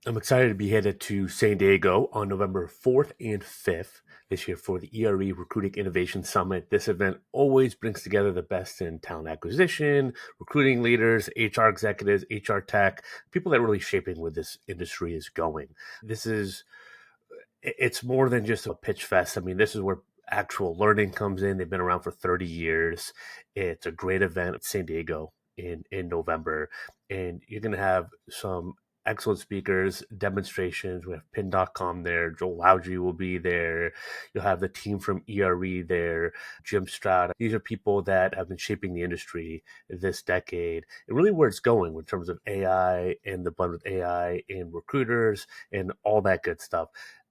I'm excited to be headed to San Diego on November 4th and 5th this year for the ERE Recruiting Innovation Summit. This event always brings together the best in talent acquisition, recruiting leaders, HR executives, HR tech, people that are really shaping where this industry is going. It's more than just a pitch fest. I mean, this is where actual learning comes in. They've been around for 30 years. It's a great event at San Diego in November. And you're going to have some excellent speakers, demonstrations. We have pin.com there. Joel Loudry will be there. You'll have the team from ERE there, Jim Stroud. These are people that have been shaping the industry this decade and really where it's going in terms of AI and the blend with AI and recruiters and all that good stuff.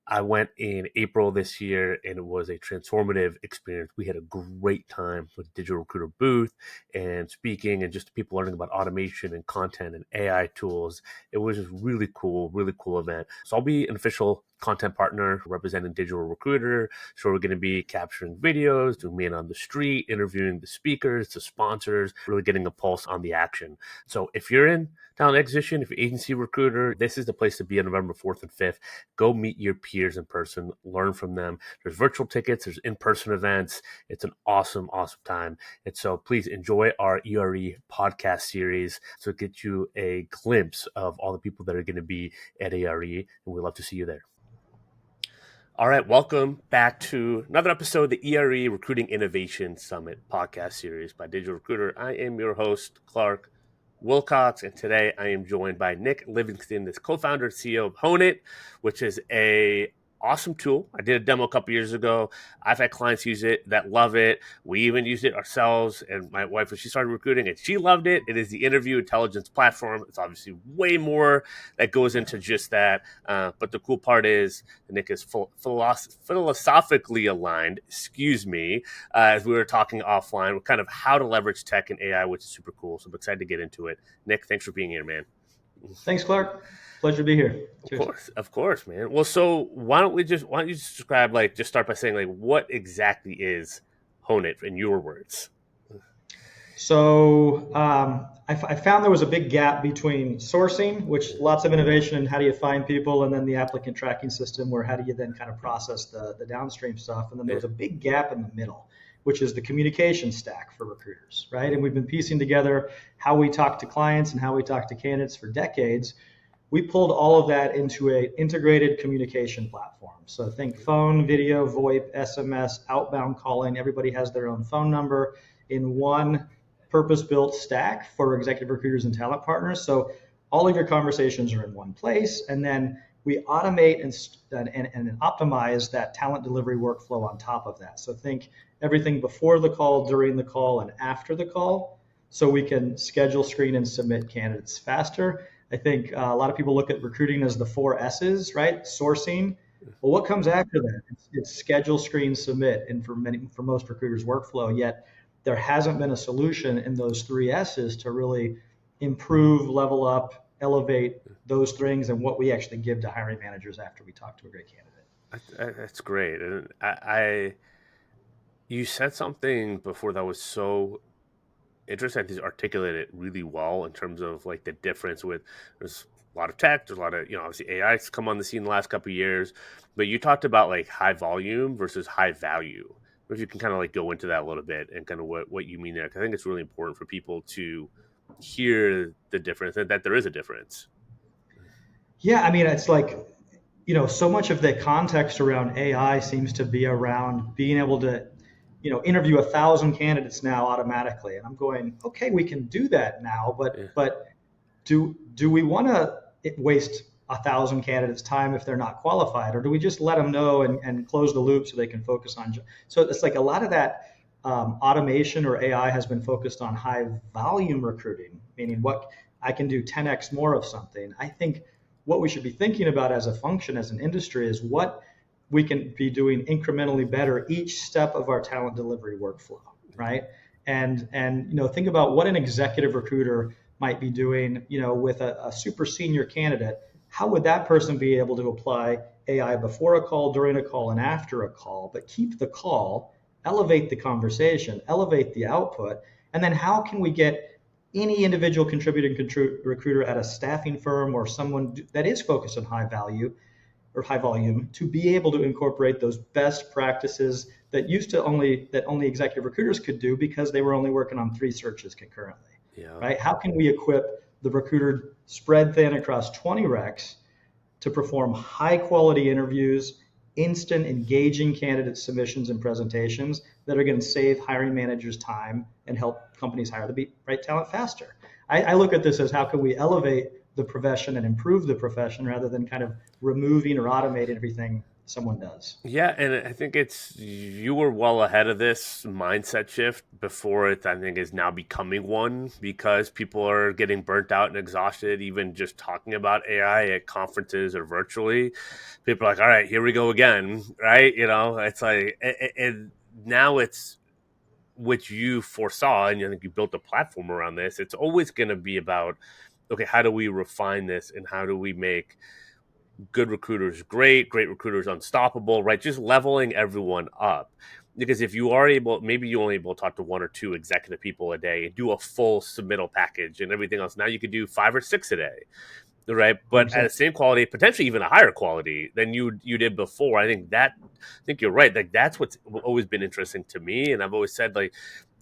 I went in April this year and it was a transformative experience. We had a great time with Digital Recruiter booth and speaking and just people learning about automation and content and AI tools. It was just really cool event. So I'll be an official content partner representing Digital Recruiter. So we're going to be capturing videos, doing man on the street, interviewing the speakers, the sponsors, really getting a pulse on the action. So if you're in talent acquisition, if you're agency recruiter, this is the place to be on November 4th and 5th. Go meet your peers in person, learn from them. There's virtual tickets, there's in-person events. It's an awesome time. And so please enjoy our ERE podcast series so it gets you a glimpse of all the people that are going to be at ERE, and we'd love to see you there. All right, welcome back to another episode of the ERE Recruiting Innovation Summit podcast series by Digital Recruiter. I am your host, Clark Wilcox, and today I am joined by Nick Livingston, this co-founder and CEO of Honeit, which is a awesome tool. I did a demo a couple years ago. I've had clients use it that love it. We even used it ourselves, and my wife, when she started recruiting, and she loved it. It is the interview intelligence platform. It's obviously way more that goes into just that. But the cool part is Nick is philosophically aligned, as we were talking offline, with kind of how to leverage tech and AI, which is super cool. So I'm excited to get into it. Nick, thanks for being here, man. Thanks, Clark. Pleasure to be here. Cheers. Of course, man. Well, so why don't you just describe, just start by saying, what exactly is Honeit in your words? So I found there was a big gap between sourcing, which lots of innovation and how do you find people, and then the applicant tracking system, where how do you then kind of process the downstream stuff. And then there was a big gap in the middle, which is the communication stack for recruiters, right? And we've been piecing together how we talk to clients and how we talk to candidates for decades. We pulled all of that into an integrated communication platform. So think phone, video, VoIP, SMS, outbound calling. Everybody has their own phone number in one purpose-built stack for executive recruiters and talent partners. So all of your conversations are in one place, and then we automate and optimize that talent delivery workflow on top of that. So think everything before the call, during the call, and after the call, so we can schedule, screen, and submit candidates faster. I think a lot of people look at recruiting as the 4 S's, right? Sourcing. Well, what comes after that? It's schedule, screen, submit, and for most recruiters' workflow. Yet there hasn't been a solution in those 3 S's to really improve, level up, elevate those things and what we actually give to hiring managers after we talk to a great candidate. That's great. And you said something before that was so interesting. I think articulate it really well in terms of the difference with there's a lot of tech, there's a lot of, obviously AI's come on the scene the last couple of years, but you talked about high volume versus high value. If you can kind of go into that a little bit and kind of what you mean there, because I think it's really important for people to hear the difference and that there is a difference. Yeah, I mean, it's so much of the context around AI seems to be around being able to interview 1,000 candidates now automatically. And I'm going, okay, we can do that now, but do we want to waste 1,000 candidates' time if they're not qualified, or do we just let them know and close the loop so they can focus on? So it's a lot of that automation or AI has been focused on high volume recruiting, meaning what I can do 10x more of something. I think what we should be thinking about as a function, as an industry, is what we can be doing incrementally better each step of our talent delivery workflow, right? And think about what an executive recruiter might be doing, with a super senior candidate. How would that person be able to apply AI before a call, during a call, and after a call, but keep the call, elevate the conversation, elevate the output, and then how can we get any individual contributing recruiter at a staffing firm or someone that is focused on high value or high volume to be able to incorporate those best practices that only executive recruiters could do because they were only working on 3 searches concurrently. Yeah. Right? How can we equip the recruiter spread thin across 20 recs to perform high quality interviews, instant engaging candidate submissions and presentations that are going to save hiring managers time and help companies hire the right talent faster? I look at this as how can we elevate the profession and improve the profession rather than kind of removing or automating everything someone does. Yeah, and I think you were well ahead of this mindset shift before it, I think, is now becoming one because people are getting burnt out and exhausted, even just talking about AI at conferences or virtually. People are like, all right, here we go again, right? It's like, and now it's what you foresaw, and I think you built a platform around this. It's always going to be about, okay, how do we refine this and how do we make good recruiters great recruiters unstoppable, right? Just leveling everyone up. Because if you are able, maybe you only able to talk to 1 or 2 executive people a day and do a full submittal package and everything else. Now you could do 5 or 6 a day, right? But 100%. At the same quality, potentially even a higher quality than you did before. I think you're right. Like that's what's always been interesting to me. And I've always said, like,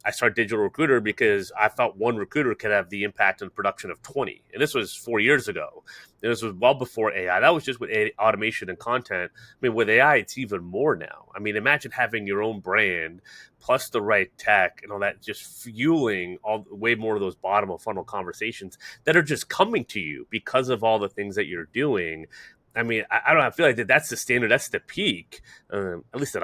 I started Digital Recruiter because I felt one recruiter could have the impact on the production of 20. And this was 4 years ago. And this was well before AI. That was just with automation and content. I mean, with AI, it's even more now. I mean, imagine having your own brand plus the right tech and all that, just fueling way more of those bottom of funnel conversations that are just coming to you because of all the things that you're doing. I mean, I don't know, I feel like that's the standard. That's the peak, at least that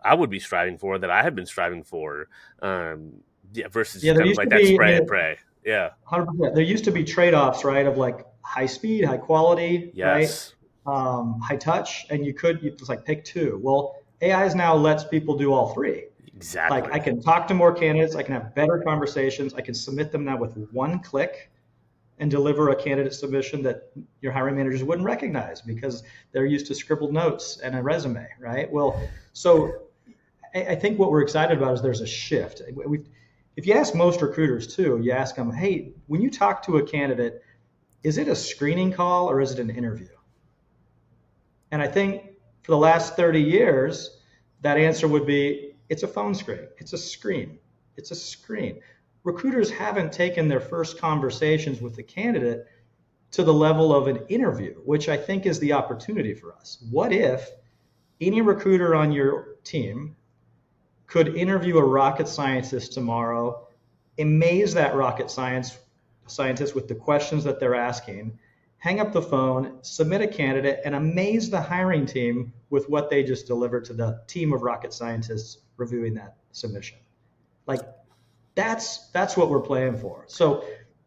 I would be striving for, that I have been striving for, versus kind of like that spray and pray. Yeah. 100%. There used to be trade-offs, right, of like high speed, high quality, yes. Right? High touch, and you just like pick 2. Well, AI now lets people do all 3. Exactly. Like I can talk to more candidates, I can have better conversations, I can submit them now with 1 click and deliver a candidate submission that your hiring managers wouldn't recognize because they're used to scribbled notes and a resume, right? Well, so I think what we're excited about is there's a shift. If you ask most recruiters too, you ask them, hey, when you talk to a candidate, is it a screening call or is it an interview? And I think for the last 30 years, that answer would be, it's a phone screen. It's a screen. It's a screen. Recruiters haven't taken their first conversations with the candidate to the level of an interview, which I think is the opportunity for us. What if any recruiter on your team could interview a rocket scientist tomorrow, amaze that rocket scientist with the questions that they're asking, hang up the phone, submit a candidate, and amaze the hiring team with what they just delivered to the team of rocket scientists reviewing that submission? Like, that's what we're playing for. So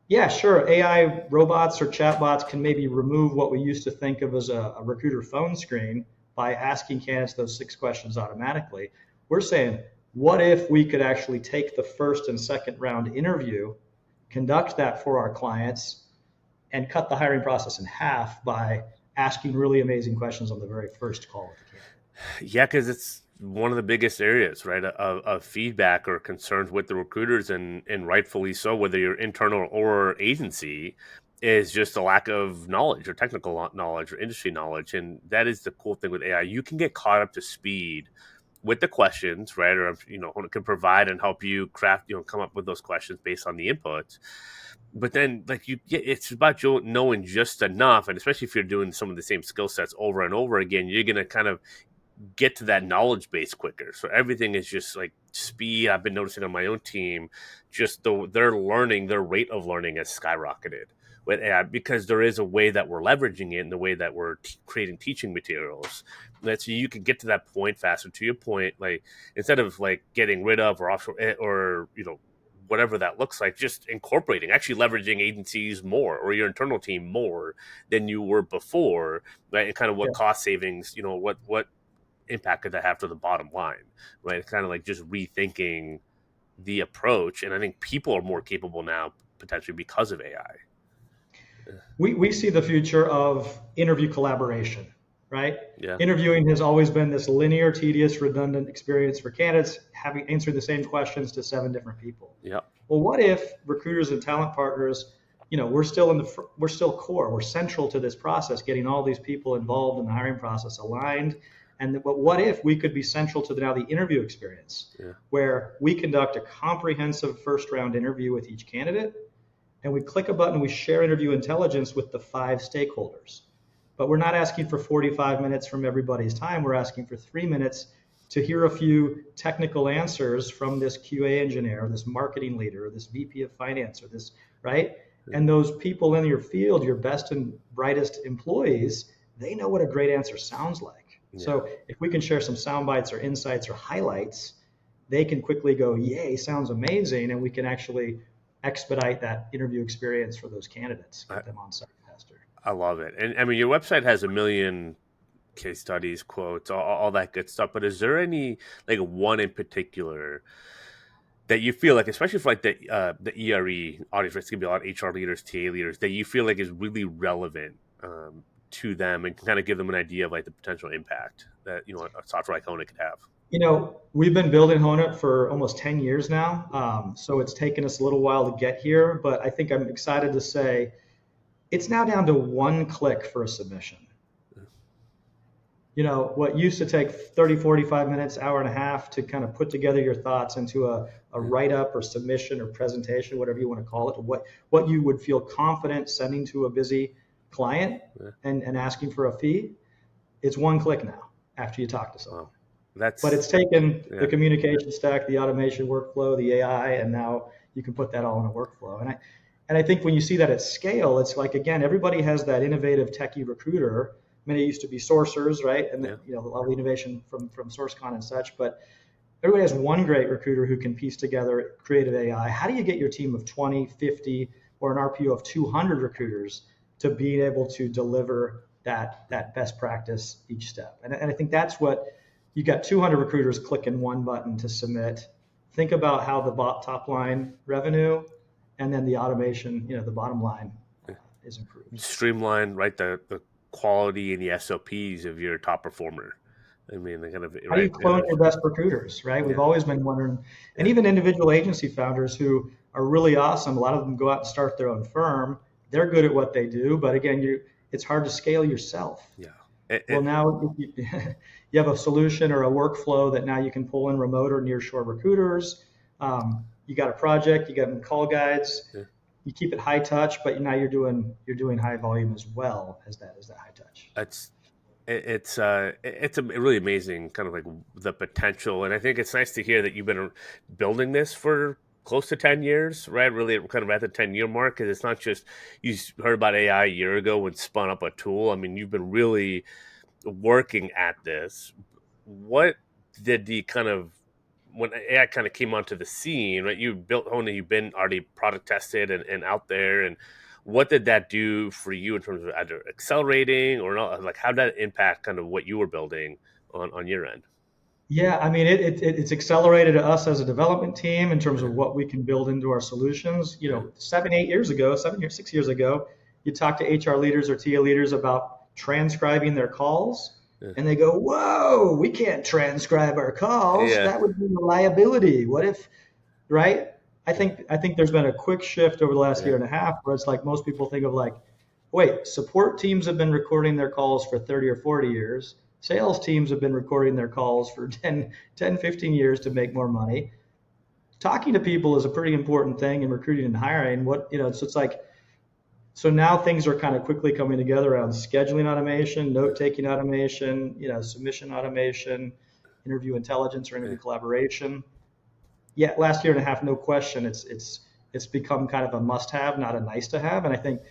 yeah, sure, AI robots or chatbots can maybe remove what we used to think of as a recruiter phone screen by asking candidates those 6 questions automatically. We're saying, what if we could actually take the first and second round interview, conduct that for our clients, and cut the hiring process in half by asking really amazing questions on the very first call with the candidate? Yeah, because it's one of the biggest areas, right, of feedback or concerns with the recruiters, and rightfully so, whether you're internal or agency, is just a lack of knowledge or technical knowledge or industry knowledge. And that is the cool thing with AI. You can get caught up to speed with the questions, right? Or, it can provide and help you craft, come up with those questions based on the inputs. But then, like, it's about knowing just enough. And especially if you're doing some of the same skill sets over and over again, you're going to kind of get to that knowledge base quicker. So everything is just like speed. I've been noticing on my own team, just their rate of learning has skyrocketed with AI, because there is a way that we're leveraging it in the way that we're creating teaching materials. That so you can get to that point faster. To your point, like, instead of like getting rid of or offshore or whatever that looks like, just incorporating, actually leveraging agencies more or your internal team more than you were before, right? And kind of what cost savings, what impact could that have to the bottom line, right? It's kind of like just rethinking the approach. And I think people are more capable now potentially because of AI. We see the future of interview collaboration, right? Yeah. Interviewing has always been this linear, tedious, redundant experience for candidates, having answered the same questions to 7 different people. Yeah. well, what if recruiters and talent partners, we're still core, we're central to this process, getting all these people involved in the hiring process aligned. But what if we could be central to now the interview experience, where we conduct a comprehensive first round interview with each candidate, and we click a button, we share interview intelligence with the 5 stakeholders. But we're not asking for 45 minutes from everybody's time. We're asking for 3 minutes to hear a few technical answers from this QA engineer, this marketing leader, this VP of finance, or this, right? And those people in your field, your best and brightest employees, they know what a great answer sounds like. Yeah. So if we can share some sound bites or insights or highlights, they can quickly go, yay, sounds amazing. And we can actually expedite that interview experience for those candidates, get them on site faster. I love it. And I mean, your website has 1 million case studies, quotes, all that good stuff. But is there any, like, one in particular that you feel like, especially for like the ERE audience, it's going to be a lot of HR leaders, TA leaders, that you feel like is really relevant to them and can kind of give them an idea of like the potential impact that, a software like Honeit could have? We've been building Honeit for almost 10 years now. So it's taken us a little while to get here, but I think I'm excited to say it's now down to 1 click for a submission. What used to take 30, 45 minutes, hour and a half to kind of put together your thoughts into a write-up or submission or presentation, whatever you want to call it, what you would feel confident sending to a busy client and asking for a fee, it's 1 click now after you talk to someone. But it's taken the communication stack, the automation workflow, the AI, and now you can put that all in a workflow. And I think when you see that at scale, it's like, again, everybody has that innovative techie recruiter. Many used to be sourcers, right? And a lot of the innovation from SourceCon and such. But everybody has one great recruiter who can piece together creative AI. How do you get your team of 20, 50, or an RPO of 200 recruiters to be able to deliver that best practice each step? And I think that's what you got. 200 recruiters clicking one button to submit. Think about how the top line revenue and then the automation, the bottom line is improved. Streamline, right? The quality and the SOPs of your top performer. I mean, they kind of, how do you clone your best recruiters, right? We've always been wondering, and even individual agency founders who are really awesome. A lot of them go out and start their own firm. They're good at what they do, but again, it's hard to scale yourself. Yeah. Well, now you have a solution or a workflow that now you can pull in remote or nearshore recruiters. You got a project, you got them call guides. Yeah. You keep it high touch, but now you're doing high volume as well as that high touch. It's a really amazing kind of like the potential, and I think it's nice to hear that you've been building this for close to 10 years, right? Really kind of at the 10-year mark, because it's not just you heard about AI a year ago and spun up a tool. I mean, you've been really working at this. What did the kind of, when AI kind of came onto the scene, right? You built Honeit, you've been already product tested and out there. And what did that do for you in terms of either accelerating or not? Like, how did that impact kind of what you were building on your end? Yeah, I mean, it's accelerated us as a development team in terms of what we can build into our solutions. 6 years ago, you talk to HR leaders or TA leaders about transcribing their calls. Yeah. And they go, whoa, we can't transcribe our calls. Yeah. That would be a liability. What if, right? I think there's been a quick shift over the last year and a half where it's like most people think of like, wait, support teams have been recording their calls for 30 or 40 years. Sales teams have been recording their calls for 10, 15 years to make more money. Talking to people is a pretty important thing in recruiting and hiring. So it's like, so now things are kind of quickly coming together around scheduling automation, note-taking automation, submission automation, interview intelligence or interview collaboration. Yeah, last year and a half, no question, it's become kind of a must-have, not a nice-to-have. And I think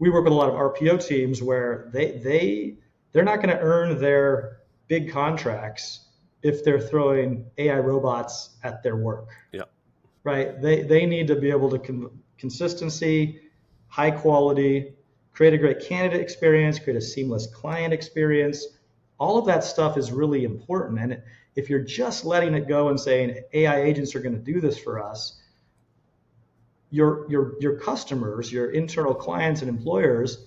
we work with a lot of RPO teams where they're not going to earn their big contracts if they're throwing AI robots at their work. Yeah. Right? They need to be able to consistency, high quality, create a great candidate experience, create a seamless client experience. All of that stuff is really important. And if you're just letting it go and saying AI agents are going to do this for us, your customers, your internal clients and employers,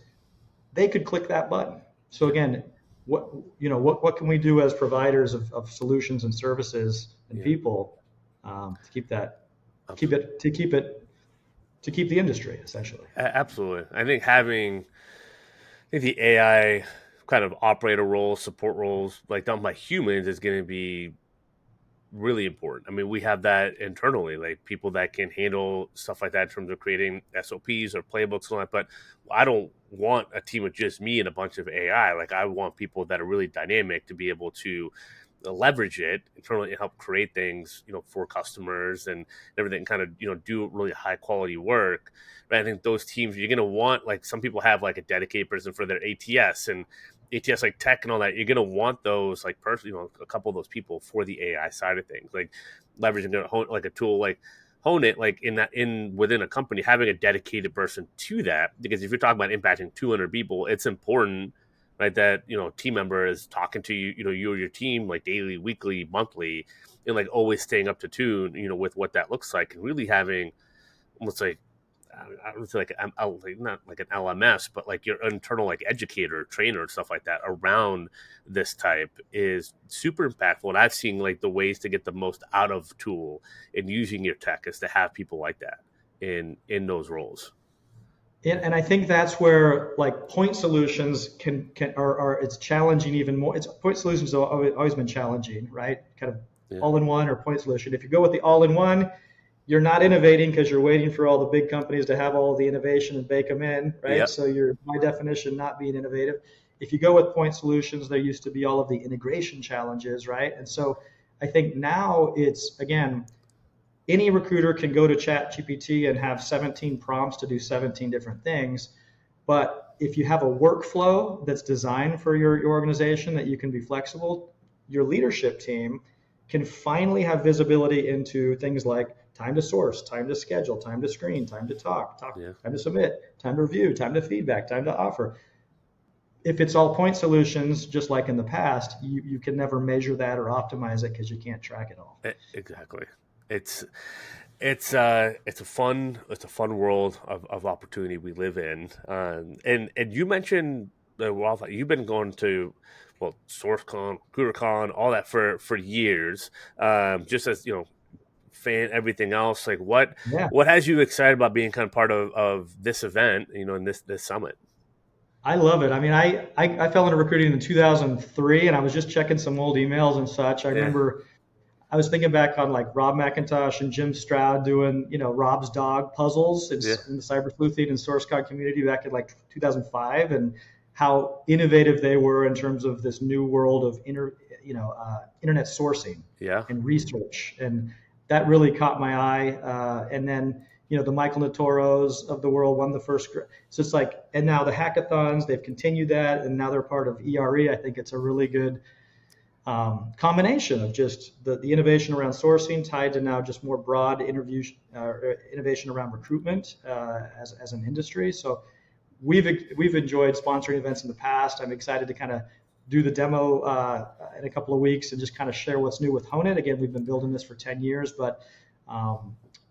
they could click that button. So again, what can we do as providers of solutions and services and people to keep that keep it to keep it to keep the industry essentially. Absolutely. I think the AI kind of operator roles, support roles, like done by humans, is going to be really important. I mean, we have that internally, like people that can handle stuff like that in terms of creating SOPs or playbooks and all that. But I don't want a team of just me and a bunch of AI. Like I want people that are really dynamic to be able to leverage it internally and help create things, for customers and everything, kind of, do really high quality work. But I think those teams, you're going to want, like some people have like a dedicated person for their ATS and ATS like tech and all that. You're going to want those like a couple of those people for the AI side of things, like leveraging like a tool like Honeit, like within a company, having a dedicated person to that. Because if you're talking about impacting 200 people, it's important, right, that team member is talking to you, you or your team like daily, weekly, monthly, and like always staying up to tune, with what that looks like, and really having almost like, I don't say like not like an LMS, but like your internal like educator, trainer, and stuff like that around this type is super impactful. And I've seen like the ways to get the most out of tool in using your tech is to have people like that in those roles. And I think that's where like point solutions are it's challenging even more. It's point solutions have always been challenging, right? Kind of Yeah. all in one or point solution. If you go with the all in one, you're not innovating because you're waiting for all the big companies to have all the innovation and bake them in, right? Yep. So you're by definition not being innovative. If you go with point solutions, there used to be all of the integration challenges, right? And so I think now it's, again, any recruiter can go to ChatGPT and have 17 prompts to do 17 different things. But if you have a workflow that's designed for your organization that you can be flexible, your leadership team can finally have visibility into things like time to source, time to schedule, time to screen, time to talk, Yeah. time to submit, time to review, time to feedback, time to offer. If it's all point solutions, just like in the past, you can never measure that or optimize it because you can't track it all. Exactly. It's a fun world of opportunity we live in. And you mentioned you've been going to SourceCon, CougarCon, all that for years. Just as fan everything else. Like Yeah, what has you excited about being kind of part of this event? In this summit. I love it. I mean, I fell into recruiting in 2003, and I was just checking some old emails and such. I Yeah. remember I was thinking back on like Rob McIntosh and Jim Stroud doing, Rob's dog puzzles Yeah. in the cyber sleuthing and SourceCon community back in like 2005, and how innovative they were in terms of this new world of internet sourcing Yeah. and research, and that really caught my eye. And then the Michael Natoros of the world won the first. So it's like, and now the hackathons, they've continued that, and now they're part of ERE. I think it's a really good combination of just the innovation around sourcing tied to now just more broad innovation around recruitment as an industry. So we've enjoyed sponsoring events in the past. I'm excited to kind of do the demo in a couple of weeks and just kind of share what's new with Honeit. Again, we've been building this for 10 years, but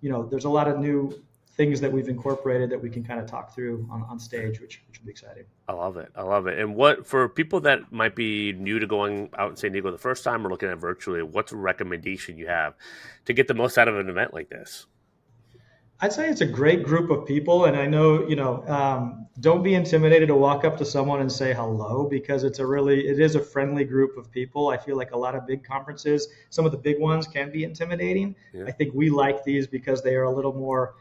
there's a lot of new things that we've incorporated that we can kind of talk through on stage, which will be exciting. I love it. I love it. And what for people that might be new to going out in San Diego the first time or looking at virtually, what's a recommendation you have to get the most out of an event like this? I'd say it's a great group of people, and I know, don't be intimidated to walk up to someone and say hello, because it is a friendly group of people. I feel like a lot of big conferences, some of the big ones can be intimidating. Yeah. I think we like these because they are a little more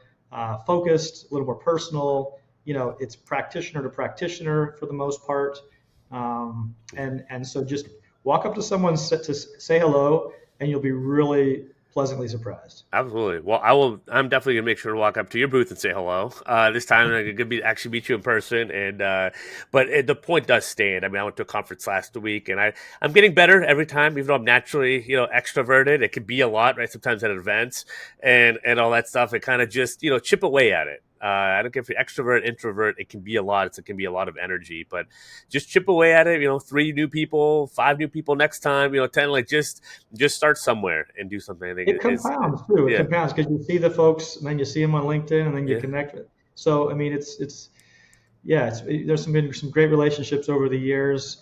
focused, a little more personal. It's practitioner to practitioner for the most part. And so just walk up to someone to say hello, and you'll be really pleasantly surprised. Absolutely. Well, I'm definitely gonna make sure to walk up to your booth and say hello. This time I'm gonna actually meet you in person. And but the point does stand. I mean, I went to a conference last week, and I'm getting better every time. Even though I'm naturally extroverted, it can be a lot, right? Sometimes at events and all that stuff, it kind of just chip away at it. I don't care if you're extrovert, introvert. It can be a lot. It can be a lot of energy, but just chip away at it. 3 new people, 5 new people next time. 10. Like just start somewhere and do something. I think it compounds too. It yeah. compounds because you see the folks, and then you see them on LinkedIn, and then you connect with. So I mean, there's been some great relationships over the years.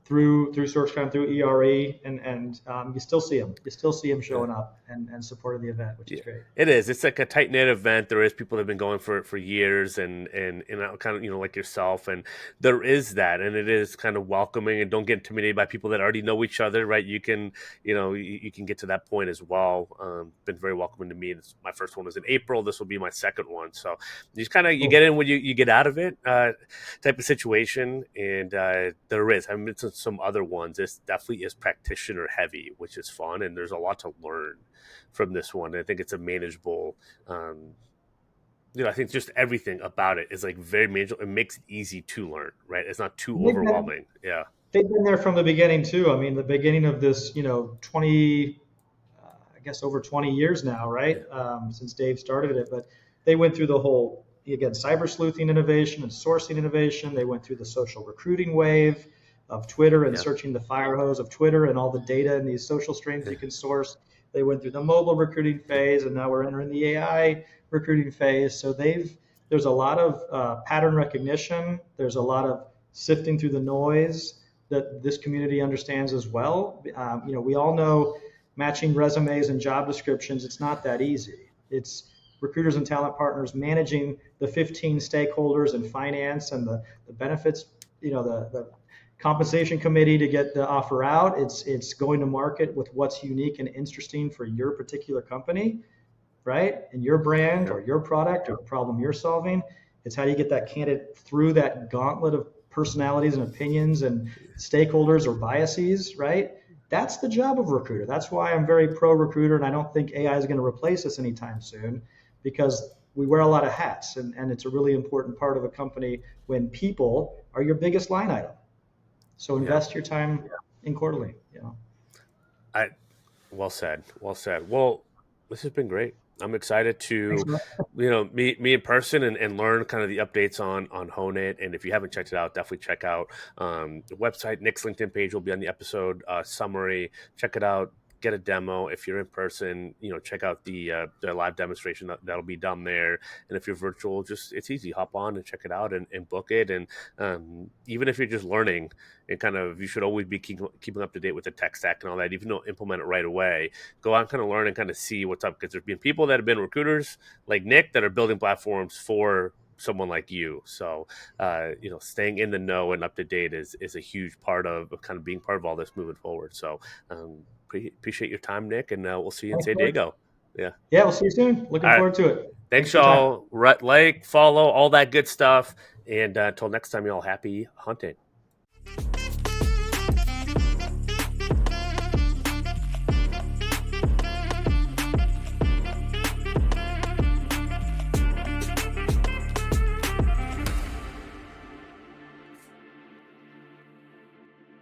through SourceCon, through ERE, and you still see them. You still see them showing up and supporting the event, which is Yeah, great. it is. It's like a tight knit event. There is people that have been going for years, and kind of like yourself, and there is that, and it is kind of welcoming, and don't get intimidated by people that already know each other, right? You can you can get to that point as well. Been very welcoming to me. My first one was in April. This will be my second one. So you just kind of you Cool. get in when you get out of it, type of situation, and there is. I've been to some other ones. This definitely is practitioner heavy, which is fun, and there's a lot to learn from this one. I think it's a manageable. I think just everything about it is like very manageable. It makes it easy to learn, right? It's not too They've been, overwhelming. Yeah, they've been there from the beginning too. I mean, the beginning of this, 20, I guess over 20 years now, right? yeah, Since Dave started it, but they went through the whole, again, cyber sleuthing innovation and sourcing innovation. They went through the social recruiting wave of Twitter and yeah, searching the fire hose of Twitter and all the data in these social streams yeah, you can source. They went through the mobile recruiting phase, and now we're entering the AI recruiting phase. So there's a lot of pattern recognition. There's a lot of sifting through the noise that this community understands as well. We all know matching resumes and job descriptions, it's not that easy. It's recruiters and talent partners managing the 15 stakeholders in finance and the benefits, the compensation committee to get the offer out. It's going to market with what's unique and interesting for your particular company, right? And your brand yeah, or your product or the problem you're solving. It's how do you get that candidate through that gauntlet of personalities and opinions and stakeholders or biases, right? That's the job of recruiter. That's why I'm very pro recruiter, and I don't think AI is going to replace us anytime soon, because we wear a lot of hats, and it's a really important part of a company when people are your biggest line item. So yeah. invest your time in quarterly. I Well said. Well said. Well, this has been great. I'm excited Thanks, to, man. meet me in person and learn kind of the updates on Honeit. And if you haven't checked it out, definitely check out the website. Nick's LinkedIn page will be on the episode summary. Check it out. Get a demo. If you're in person, check out the live demonstration that'll be done there. And if you're virtual, it's easy. Hop on and check it out and book it. And even if you're just learning, and kind of you should always be keeping up to date with the tech stack and all that. Even though implement it right away, go out and kind of learn and kind of see what's up, because there's been people that have been recruiters like Nick that are building platforms for someone like you. So staying in the know and up to date is a huge part of kind of being part of all this moving forward. So appreciate your time, Nick, and we'll see you in Thanks, San Coach. Diego. Yeah. Yeah, we'll see you soon. All Looking right. forward to it. Thanks Thanks, for your time. y'all. Like, follow, all that good stuff. And until next time, y'all, happy hunting.